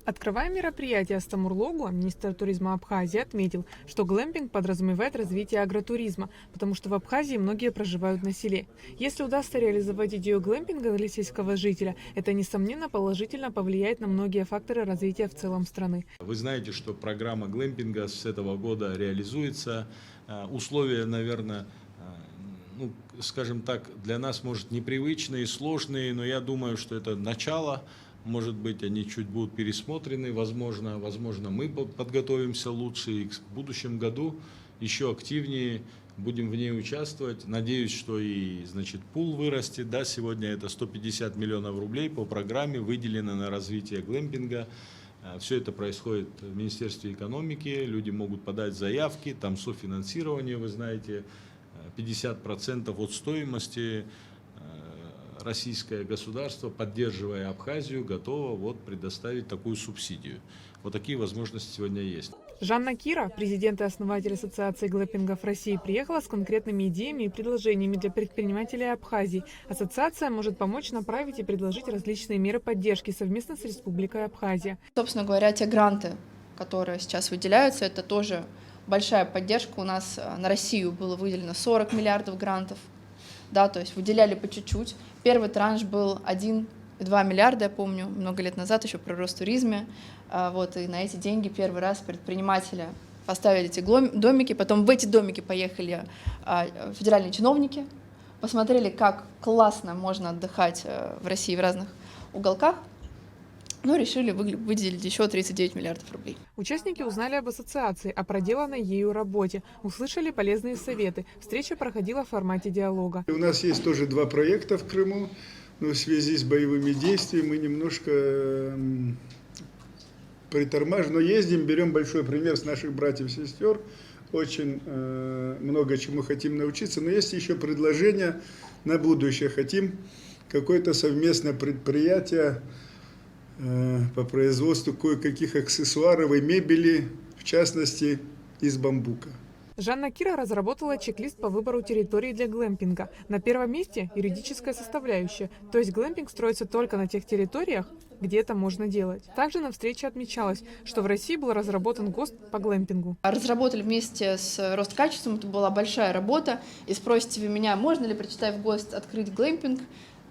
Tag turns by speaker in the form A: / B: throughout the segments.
A: Открывая мероприятие Астамурлогу, министр туризма Абхазии отметил, что глэмпинг подразумевает развитие агротуризма, потому что в Абхазии многие проживают на селе. Если удастся реализовать идею глэмпинга для сельского жителя, это, несомненно, положительно повлияет на многие факторы развития в целом страны.
B: Вы знаете, что программа глэмпинга с этого года реализуется. Условия, наверное, скажем так, для нас, может, непривычные, сложные, но я думаю, что это начало. Может быть, они чуть будут пересмотрены, возможно, мы подготовимся лучше и в будущем году еще активнее будем в ней участвовать. Надеюсь, что и, пул вырастет. Да, сегодня это 150 миллионов рублей по программе выделено на развитие глэмпинга. Все это происходит в Министерстве экономики, люди могут подать заявки, там софинансирование, вы знаете, 50% от стоимости. Российское государство, поддерживая Абхазию, готово предоставить такую субсидию. Вот такие возможности сегодня есть.
A: Жанна Кира, президент и основатель Ассоциации глэмпингов России, приехала с конкретными идеями и предложениями для предпринимателей Абхазии. Ассоциация может помочь направить и предложить различные меры поддержки совместно с Республикой Абхазия.
C: Собственно говоря, те гранты, которые сейчас выделяются, это тоже большая поддержка. У нас на Россию было выделено 40 миллиардов грантов. Да, то есть выделяли по чуть-чуть. Первый транш был 1,2 миллиарда, я помню, много лет назад, еще при Ростуризме. И на эти деньги первый раз предприниматели поставили эти домики, потом в эти домики поехали федеральные чиновники, посмотрели, как классно можно отдыхать в России в разных уголках. Решили выделить еще 39 миллиардов рублей.
A: Участники узнали об ассоциации, о проделанной ею работе, услышали полезные советы. Встреча проходила в формате диалога.
D: У нас есть тоже 2 проекта в Крыму, но в связи с боевыми действиями мы немножко притормаживаем, но ездим, берем большой пример с наших братьев и сестер, очень много чему хотим научиться, но есть еще предложение на будущее. Хотим какое-то совместное предприятие по производству кое-каких аксессуаров и мебели, в частности, из бамбука.
A: Жанна Кира разработала чек-лист по выбору территории для глэмпинга. На первом месте юридическая составляющая, то есть глэмпинг строится только на тех территориях, где это можно делать. Также на встрече отмечалось, что в России был разработан ГОСТ по глэмпингу.
C: Разработали вместе с Роскачеством, это была большая работа. И спросите вы меня, можно ли, прочитав ГОСТ, открыть глэмпинг?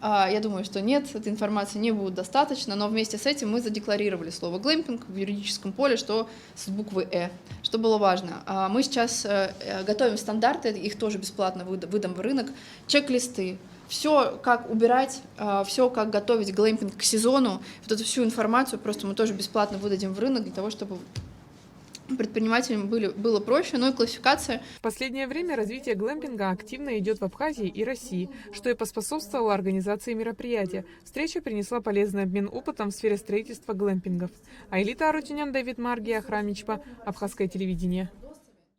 C: Я думаю, что нет, этой информации не будет достаточно, но вместе с этим мы задекларировали слово «глэмпинг» в юридическом поле, что с буквы «э», что было важно. Мы сейчас готовим стандарты, их тоже бесплатно выдам в рынок, чек-листы, все, как убирать, все, как готовить глэмпинг к сезону, вот эту всю информацию просто мы тоже бесплатно выдадим в рынок для того, чтобы предпринимателям было проще, но и классификация.
A: В последнее время развитие глэмпинга активно идет в Абхазии и России, что и поспособствовало организации мероприятия. Встреча принесла полезный обмен опытом в сфере строительства глэмпингов. Айлита Арутюнян, Давид Маргия, Храмичпа, Абхазское телевидение.